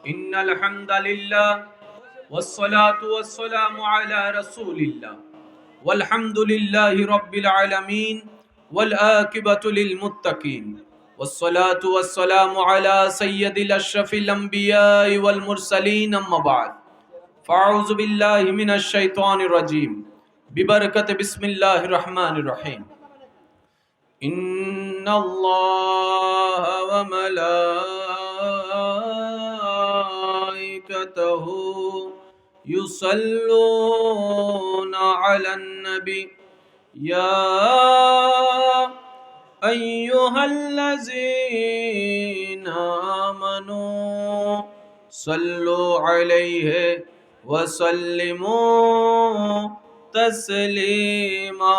إن الحمد لله والصلاة والسلام على رسول الله والحمد لله رب العالمين والآكبة للمتقين والصلاة والسلام على سيد الأشرف الأنبياء والمرسلين أما بعد فأعوذ بالله من الشيطان الرجيم ببركة بسم الله الرحمن الرحيم إن الله وملائكته يصلون على النبي يا أيها الذين آمنوا صلوا عليه وسلموا تسليما.